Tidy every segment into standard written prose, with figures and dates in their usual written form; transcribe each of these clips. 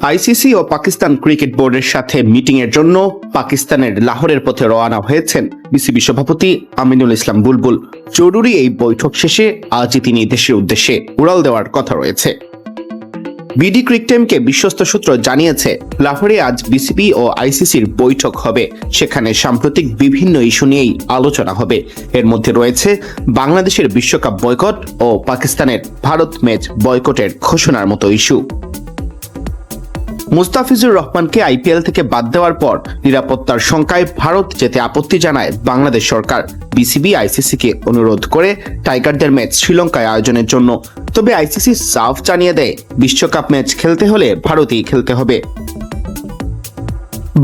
ICC ও Pakistan cricket বোর্ডের সাথে মিটিংয়ের জন্য পাকিস্তানের লাহোরের পথে রওনা হয়েছেন বিসিবি সভাপতি আমিনুল ইসলাম বুলবুল। জরুরি এই বৈঠক শেষে আজই তিনি দেশের উদ্দেশ্যে উড়াল দেওয়ার কথা রয়েছে। বিডি ক্রিকটাইমকে বিশ্বস্ত সূত্র জানিয়েছে, লাহোরে আজ বিসিবি ও আইসিসির বৈঠক হবে। সেখানে সাম্প্রতিক বিভিন্ন ইস্যু নিয়েই আলোচনা হবে। এর মধ্যে রয়েছে বাংলাদেশের বিশ্বকাপ বয়কট ও পাকিস্তানের ভারত ম্যাচ বয়কটের ঘোষণার মতো ইস্যু। মুস্তাফিজুর রহমানকে আইপিএল থেকে বাদ দেওয়ার পর নিরাপত্তার শঙ্কায় ভারত যেতে আপত্তি জানায় বাংলাদেশ সরকার। বিসিবি আইসিসিকে অনুরোধ করে টাইগারদের ম্যাচ শ্রীলঙ্কায় আয়োজনের জন্য। তবে আইসিসি সাফ জানিয়ে দেয়, বিশ্বকাপ ম্যাচ খেলতে হলে ভারতেই খেলতে হবে।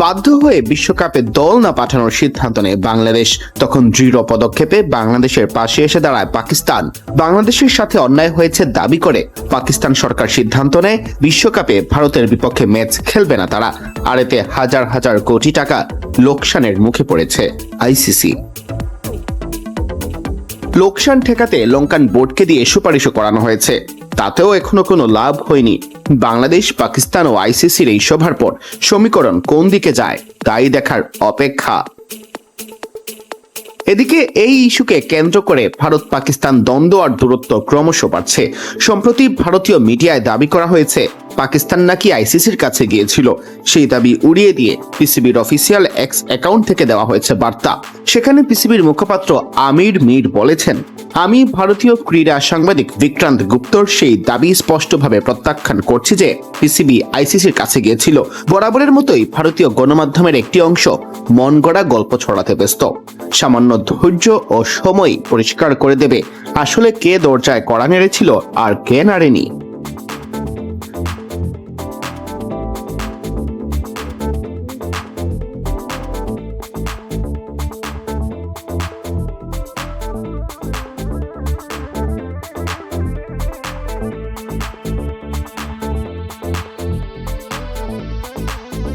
বাধ্য হয়ে বিশ্বকাপে দল না পাঠানোর সিদ্ধান্ত নেয় বাংলাদেশ। তখন দৃঢ় পদক্ষেপে বাংলাদেশের পাশে এসে দাঁড়ায় পাকিস্তান। বাংলাদেশের সাথে অন্যায় হয়েছে দাবি করে পাকিস্তান সরকার সিদ্ধান্ত নেয়, বিশ্বকাপে ভারতের বিপক্ষে ম্যাচ খেলবে না তারা। আর এতে হাজার হাজার কোটি টাকা লোকসানের মুখে পড়েছে আইসিসি। লোকসান ঠেকাতে লঙ্কান বোর্ডকে দিয়ে সুপারিশও করানো হয়েছে, তাতেও এখনো কোনো লাভ হয়নি। বাংলাদেশ, পাকিস্তান ও আইসিসির এই সভার পর সমীকরণ কোন দিকে যায় তাই দেখার অপেক্ষা। এদিকে এই ইস্যুকে কেন্দ্র করে ভারত পাকিস্তান দ্বন্দ্ব আর দূরত্ব ক্রমশ বাড়ছে। সম্প্রতি ভারতীয় মিডিয়ায় দাবি করা হয়েছে, পাকিস্তান নাকি আইসিসির কাছে গিয়েছিল। সেই দাবি উড়িয়ে দিয়ে পিসিবির অফিসিয়াল এক্স অ্যাকাউন্ট থেকে দেওয়া হয়েছে বার্তা। সেখানে পিসিবির মুখপাত্র আমির মীর বলেছেন, আমি ভারতীয় ক্রীড়া সাংবাদিক বিক্রান্ত গুপ্তর সেই দাবি স্পষ্টভাবে প্রত্যাখ্যান করছি যে পিসিবি আইসিসির কাছে গিয়েছিল। বরাবরের মতোই ভারতীয় গণমাধ্যমের একটি অংশ মন গড়া গল্প ছড়াতে ব্যস্ত। সামান্য ধৈর্য ও সময় পরিষ্কার করে দেবে আসলে কে দরজায় কড়া নেড়েছিল আর কে নাড়েনি।